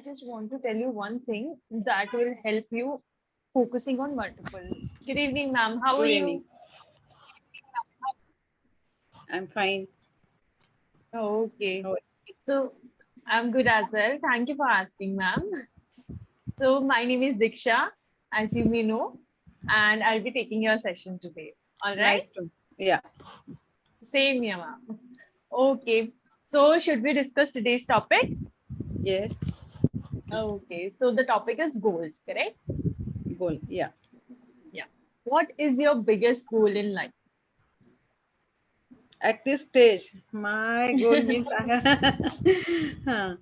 just want to tell you one thing that will help you focusing on multiple. Good evening, ma'am. How are Good you? evening. I'm fine. Okay. How So I'm good as well. Thank you for asking, ma'am. So my name is Diksha, as you may know, and I'll be taking your session today. All right? nice to yeah. Same here, ma'am. Okay. So should we discuss today's topic? Yes. Okay. So the topic is goals, correct? Goal. Yeah. Yeah. What is your biggest goal in life? At this stage, my goal means Huh.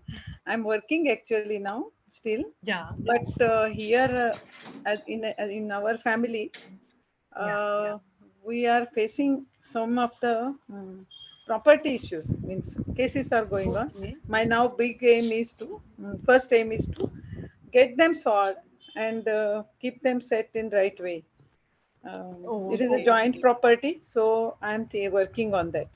I'm working actually now still, Yeah. but here in our family, Yeah. uh, we are facing some of the property issues. Means cases are going on. Okay. My now big aim is to first aim is to get them solved and keep them set in right way. It is a Okay. joint property, so I'm working on that.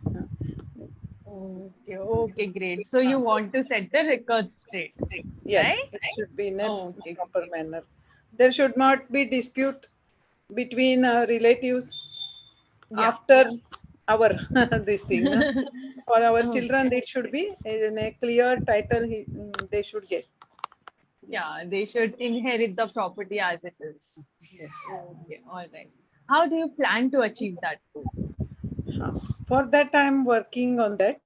Okay. Okay. Great. So you want to set the record straight, Yes, right? it should be in a Okay. proper manner. There should not be dispute between relatives Yeah. after our this thing. No? For our children, Okay. it should be in a clear title. They should get. Yes. Yeah. They should inherit the property as it is. Yes. Okay. All right. How do you plan to achieve that goal? Uh, For that, I'm working on that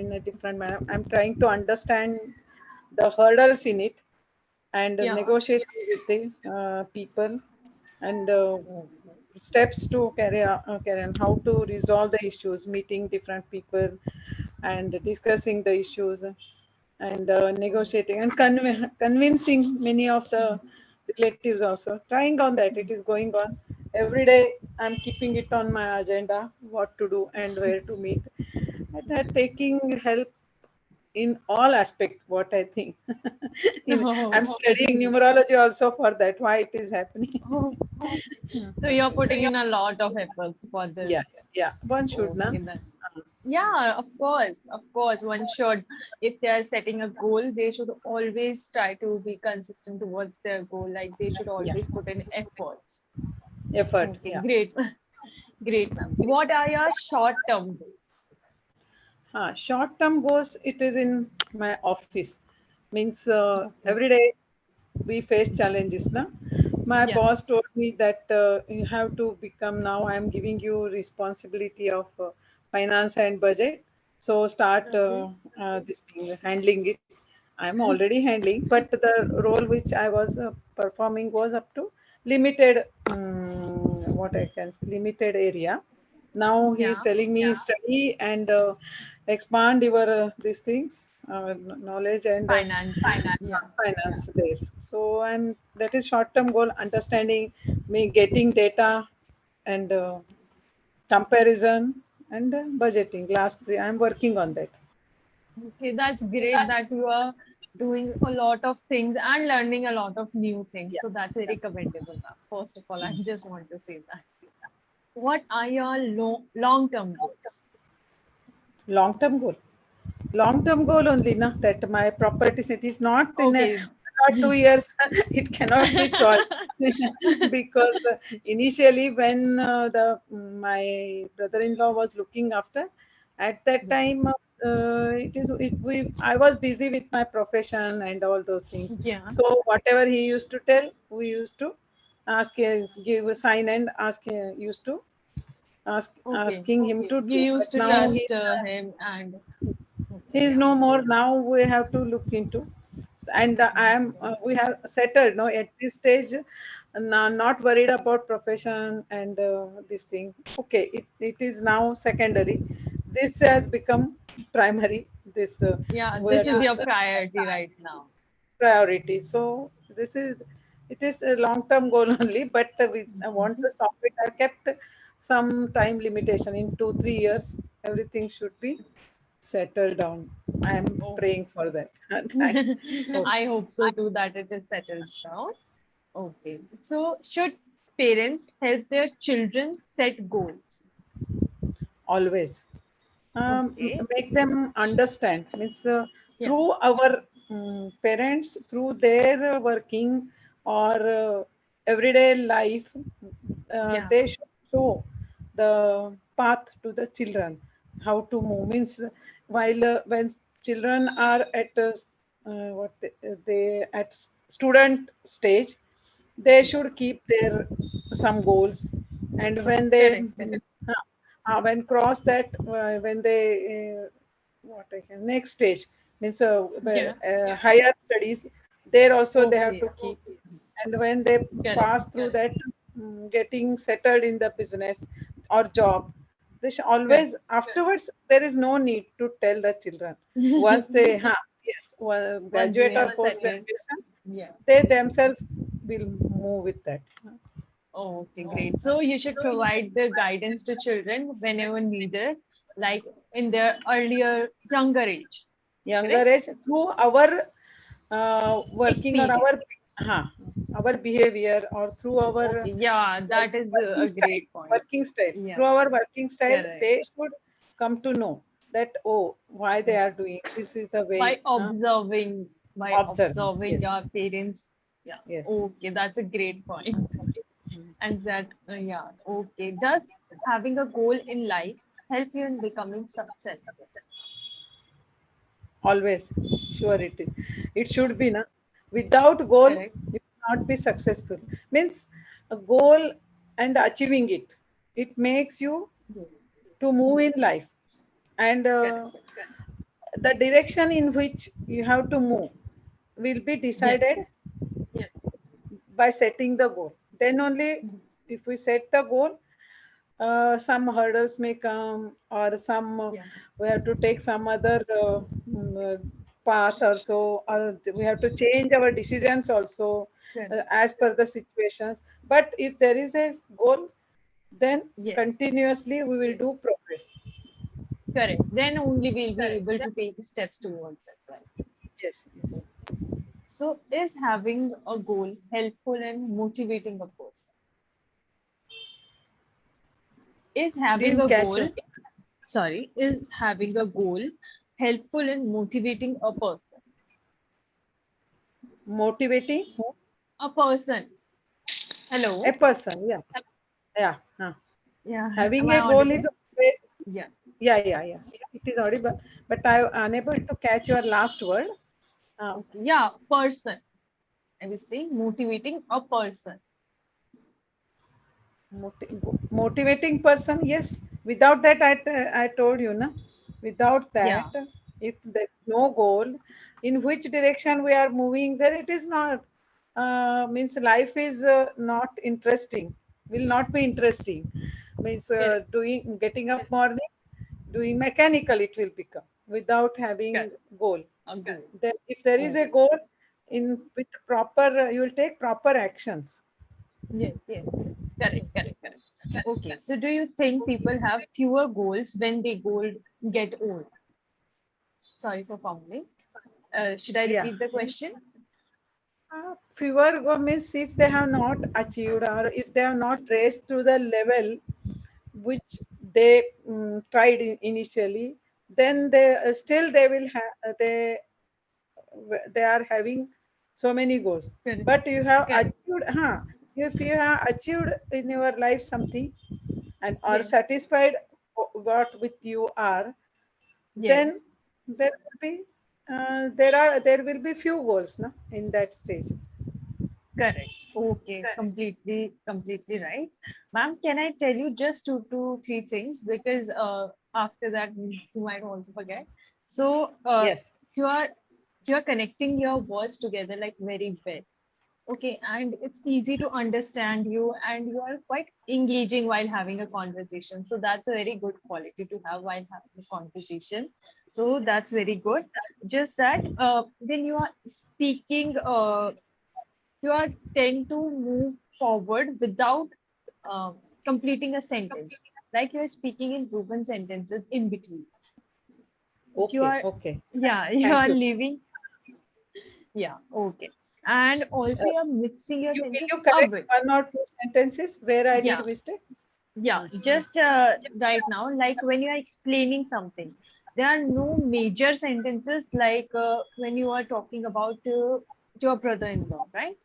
in a different manner. I'm trying to understand the hurdles in it and Yeah. negotiating with the people and Okay. steps to carry on how to resolve the issues, meeting different people and discussing the issues and negotiating and convincing many of the relatives also. Trying on that, it is going on every day. I'm keeping it on my agenda, what to do and where to meet. And that taking help in all aspects, what I think. I'm studying Okay. numerology also for that, why it is happening. Oh, so you're putting in a lot of efforts for this. Yeah, yeah, one should, na? Okay, then. Yeah, of course, one should. If they are setting a goal, they should always try to be consistent towards their goal. Like they should Yeah, always put in efforts. effort, Okay, yeah. great, great, ma'am. What are your short-term goals? Short term goals, it is in my office. Means Okay. every day we face challenges. Na? My Yeah. boss told me that you have to become now. I am giving you responsibility of finance and budget. So start Okay. this thing, handling it. I'm already handling, but the role which I was performing was up to limited, what I can say, limited area. Now he is Yeah. telling me study and expand your these things, knowledge and Finance. Yeah. finance there. So I'm that is short term goal. Understanding me getting data and comparison and budgeting. Last three, I'm working on that. Okay, that's great that you are doing a lot of things and learning a lot of new things. Yeah, So that's yeah. very commendable, ma'am. First of all, I just want to say that. What are your long-term goals? Long term goal. Long term goal only, na, that my properties, it is not in a Okay. 1 or 2 years, it cannot be solved. Because initially when my brother-in-law was looking after, at that Yeah. time it is it we I was busy with my profession and all those things. Yeah. So whatever he used to tell, we used to ask, give a sign and ask, used to Okay. asking him to You do. used But to now trust him and he okay, is yeah. no more. Now we have to look into, and I am Okay. we have settled no at this stage, not worried about profession and this thing. Okay, it is now secondary. This has become primary. This Yeah, we this have is to your priority right now. priority. So this is it is a long term goal only, but I want to stop it. I kept some time limitation in 2 3 years. Everything should be settled down. I am praying for that. Oh, I hope so too that it is settled down. Okay. So, should parents help their children set goals? always Okay. make them understand. Means Yeah. through our parents through their working or everyday life, Yeah. they should show the path to the children how to move. Means while when children are at what they at student stage, they should keep their some goals, and when they Correct. Correct. when cross that when they what I can next stage means Yeah. higher studies, there also they have Okay. to keep, and when they Correct. pass through that getting settled in the business or job, they should Correct. always afterwards there is no need to tell the children. Once they yes, well, Once they graduate or have post settled. graduation, Yeah. they themselves will move with that. Oh, okay, great. So you should provide the guidance to children whenever needed, like in their earlier, younger age. Younger Correct? age through our working or Experience. huh, our behavior or through our Okay, yeah, that is working a style, great point. Yeah, through our working style, correct. they should come to know that, oh, why they Yeah. are doing this is the way. By observing, Observe. Yes, your parents. Yeah. yes, Okay, that's a great point. And that, yeah, okay. Does having a goal in life help you in becoming successful? always. Sure, it should be na. Without goal Correct. you cannot be successful. Means a goal and achieving it makes you Yes. to move in life, and Correct. the direction in which you have to move will be Yes. decided by setting the goal. Then only, if we set the goal, some hurdles may come, or some Yeah. we have to take some other path also, or we have to change our decisions also Correct. as per the situations. But if there is a goal, then Yes. continuously we will do progress. Correct. Then only we'll be able to take steps towards it, right? Yes, yes. So, is having a goal helpful in motivating a person? Is having Didn't a catch goal, you. sorry, is having a goal helpful in motivating a person? Motivating A person. a Hello. person. Yeah, yeah. Yeah. Am Having I a goal is audible? always, Yeah. yeah. It is audible, but I unable to catch your last word. Uh, Okay. Yeah. Person. I was saying motivating a person. motivating person, yes. Without that, I told you, na. Without Yeah. that, if there is no goal, in which direction we are moving, then it is not. Means life is not interesting. Will not be interesting. Means Correct. doing getting up morning, doing mechanical it will become without having Correct. goal. A goal. Then if there is a Oh. goal, in with proper you will take proper actions. Yes. Yes. Correct. Correct. Correct. Okay. So, do you think people have fewer goals when they get old? Sorry for fumbling. Should I Yeah. repeat the question? Fewer go means if they have not achieved or if they have not raised to the level which they tried initially, then they still they will have they are having so many goals. Correct. But you have Correct. achieved, if you have achieved in your life something and are Yes. satisfied what with you are, Yes. then there will be there will be few goals na, in that stage. Correct. Okay. Completely right. Ma'am, can I tell you just two to three things because after that you might also forget. So Yes. you are you are connecting your words together like very well. Okay, and it's easy to understand you, and you are quite engaging while having a conversation. So that's a very good quality to have while having a conversation. So that's very good. Just that when you are speaking, you are tend to move forward without uh, completing a sentence. Like you are speaking in broken sentences in between. You Okay, are, okay. yeah, you Thank are you. leaving. Yeah, okay. And also Uh, you're mixing your will sentences you a correct bit. one or two sentences where I Yeah, did mistake? yeah. Uh, Just right now, like when you are explaining something. There are no major sentences like when you are talking about your brother-in-law, right?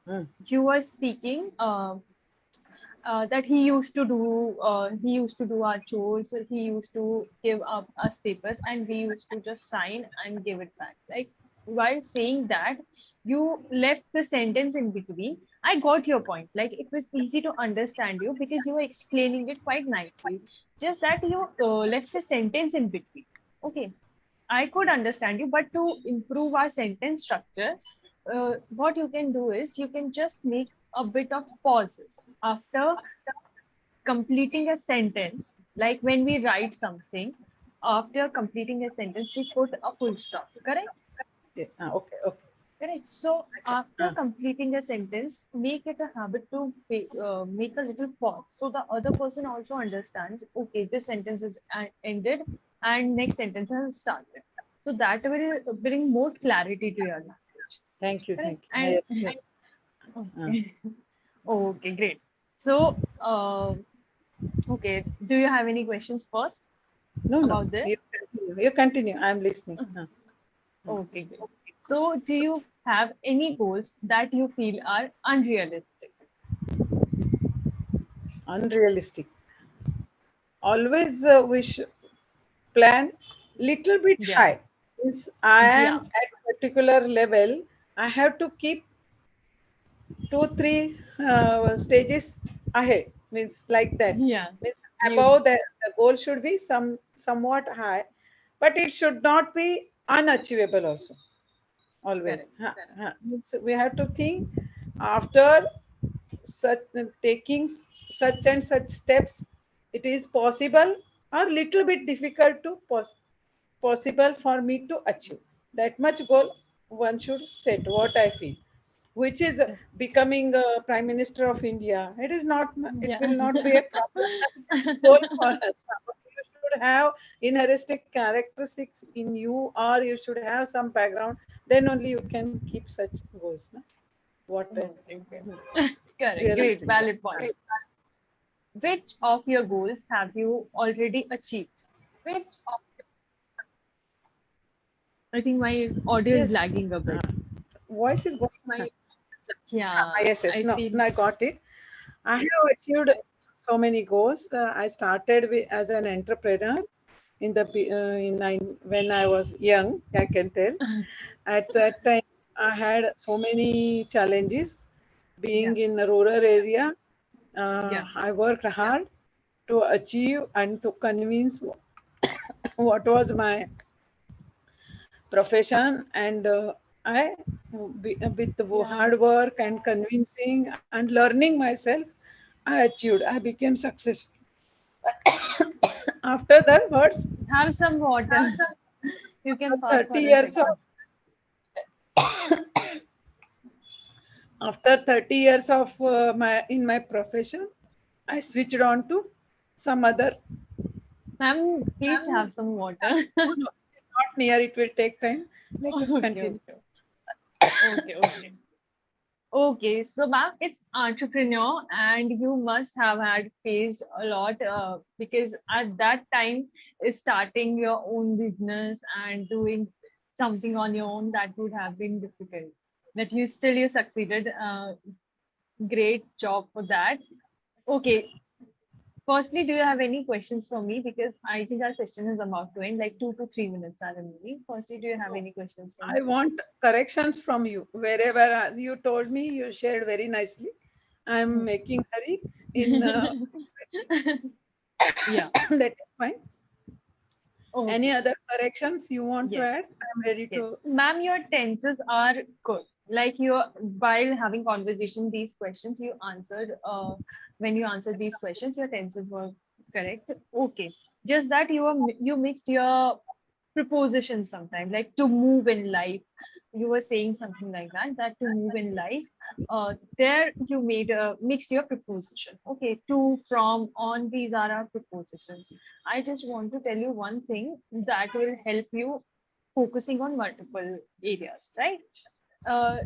Mm. You were speaking that he used to do our chores, he used to give up us papers, and we used to just sign and give it back. Like while saying that, you left the sentence in between. I got your point. Like it was easy to understand you because you were explaining it quite nicely. Just that you left the sentence in between. Okay, I could understand you, but to improve our sentence structure, what you can do is you can just make a bit of pauses after completing a sentence. Like when we write something, after completing a sentence, we put a full stop. Correct? Yeah. Okay. Okay. Correct. So after Uh, completing a sentence, make it a habit to make a little pause, so the other person also understands. Okay, this sentence is ended, and next sentence has started. So that will bring more clarity to your language. Thank you. Correct. Thank you. And Yes. Yes. Uh, okay, okay, great. So, okay, do you have any questions first no. No. about this? You continue. You continue. I'm listening. Okay, great. So, do you have any goals that you feel are unrealistic? Unrealistic. Always we should plan little bit Yeah, high. Means I am yeah, at particular level. I have to keep 2 3 stages ahead. Means like that. yeah. Means You above the goal should be somewhat high, but it should not be unachievable also. Always. correct. Means we have to think after such taking such and such steps, it is possible or little bit difficult to possible for me to achieve. That much goal one should set. What I feel, which is becoming a prime minister of India. It is not. It Yeah. will not be a problem goal for us. You should have inherent characteristics in you, or you should have some background. Then only you can keep such goals. No? What Okay, great. Correct, great, realistic? valid point. Which of your goals have you already achieved? I think my audio is Yes. lagging a bit. Voice is going. Yeah, Yes, yes. I No, feel. no, I got it. I have achieved so many goals. I started as an entrepreneur in the when I was young. I can tell. At that time, I had so many challenges. Yeah, Being in a rural area, yeah, I worked hard to achieve and to convince what was my profession, and I with the yeah. hard work and convincing and learning myself, I achieved. I became successful. After that words, Have some water. You can after pause for 30 a years of second. after 30 years of my in my profession, I switched on to some other. Ma'am, please have some water. No, no, it's not near. It will take time. Let us Okay, continue. okay, okay, okay. Okay, so ma'am, it's entrepreneur, and you must have had faced a lot because at that time, starting your own business and doing something on your own, that would have been difficult. But you succeeded. Great job for that. Okay, firstly, do you have any questions for me? Because I think our session is about to end, like 2 to 3 minutes are remaining. Firstly, do you have any questions for I me? want corrections from you. Wherever you told me, you shared very nicely. I'm making hurry in Yeah. that is fine. Any Okay. other corrections you want to Yes. add? I'm ready Yes. to. Ma'am, your tenses are good. Like you, while having conversation, these questions you answered, when you answered these questions, your tenses were correct. Okay. Just that you mixed your prepositions sometimes, like to move in life. You were saying something like that, that to move in life. There you made a mixed your preposition. Okay, to, from, on, these are our prepositions. I just want to tell you one thing that will help you focusing on multiple areas, right? Uh,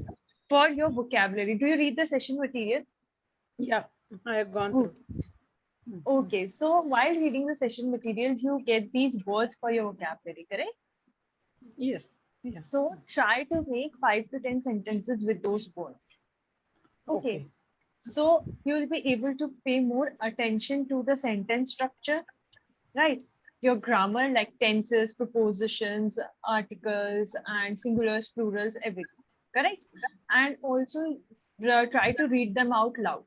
for your vocabulary, do you read the session material? Yeah, I have gone Oh, through. Okay, so while reading the session material, you get these words for your vocabulary, correct? Yes. Yeah. So try to make 5 to 10 sentences with those words. Okay, Okay. so you will be able to pay more attention to the sentence structure, right? Your grammar, like tenses, prepositions, articles, and singulars, plurals, everything, correct? And also try to read them out loud.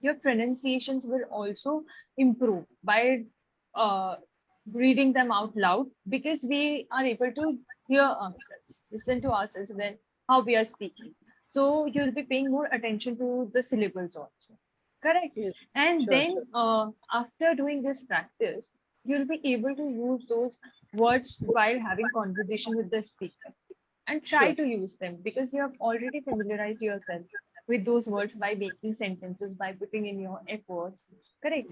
Your pronunciations will also improve by uh, reading them out loud, because we are able to hear ourselves, listen to ourselves when how we are speaking. So you'll be paying more attention to the syllables also. Correct. Yes. And Sure. then Sure. after doing this practice, you'll be able to use those words while having conversation with the speaker, and try Sure. to use them because you have already familiarized yourself with those words by making sentences, by putting in your efforts. Correct.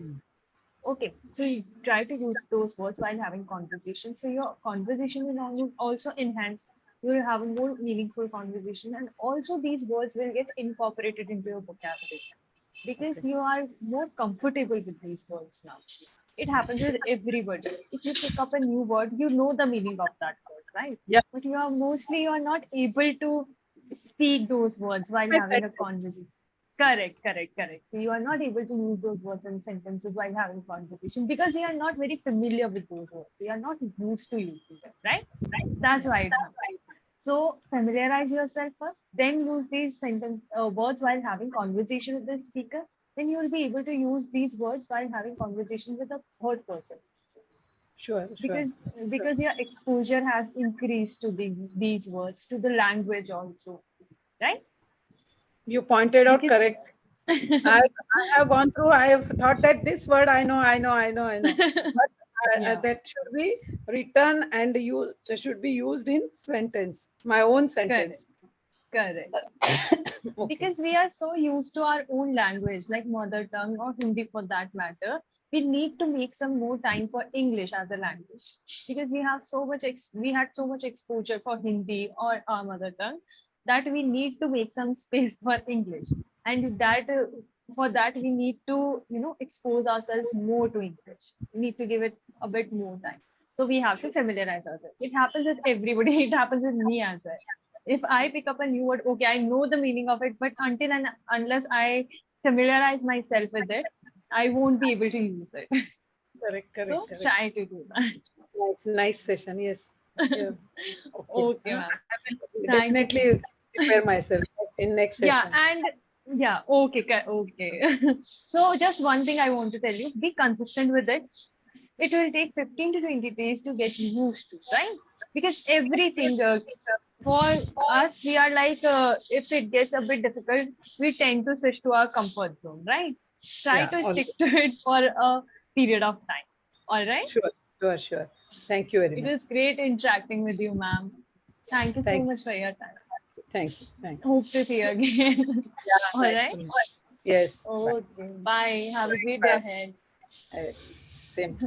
Okay, so you try to use those words while having conversation. So your conversation will also enhance. You will have a more meaningful conversation, and also these words will get incorporated into your vocabulary because Okay. you are more comfortable with these words now. It happens with everybody. If you pick up a new word, you know the meaning of that word, right? Yeah. But you are not able to speak those words while My having a sentence. conversation. Correct, correct, correct. So you are not able to use those words and sentences while having conversation because you are not very familiar with those words. You are not used to using them, right? That's Yeah. why it happens. So familiarize yourself first, then use these sentence words while having conversation with the speaker. Then you will be able to use these words while having conversation with a third person Sure. Sure. because your exposure has increased to these words to the language also, right? You pointed out Because correct. I have gone through. I have thought that this word I know, but yeah, that should be written and used. Should be used in sentence. My own correct, sentence. correct. Okay. Because we are so used to our own language, like mother tongue or Hindi for that matter, we need to make some more time for English as a language because we have so much we had so much exposure for Hindi or our mother tongue that we need to make some space for English, and that for that we need to expose ourselves more to English. We need to give it a bit more time. So we have to Sure. familiarize ourselves. It happens with everybody. It happens with me as well. If I pick up a new word, okay, I know the meaning of it, but until and unless I familiarize myself with it, I won't be able to use it. Correct. Correct. So Correct. try to do Nice. Nice session. Yes. that. Yeah. Okay. Okay, ma'am. I will Thank you so definitely much. prepare myself in next Yeah, session. and yeah, okay, okay. So just one thing I want to tell you, be consistent with it. It will take 15 to 20 days to get used to, right? Because everything for us, we are like, if it gets a bit difficult, we tend to switch to our comfort zone, right? Try Yeah. to All stick to it for a period of time. All right. sure. Sure. Sure. Thank you very It much. was great interacting with you, ma'am. Thank you so Thank much for your time. you. Thank you. Thank you. Hope to see you again. Yeah. All Nice right. to meet you. Yes. Bye. Okay. Bye. Have a great day Bye. ahead. Yes. Same.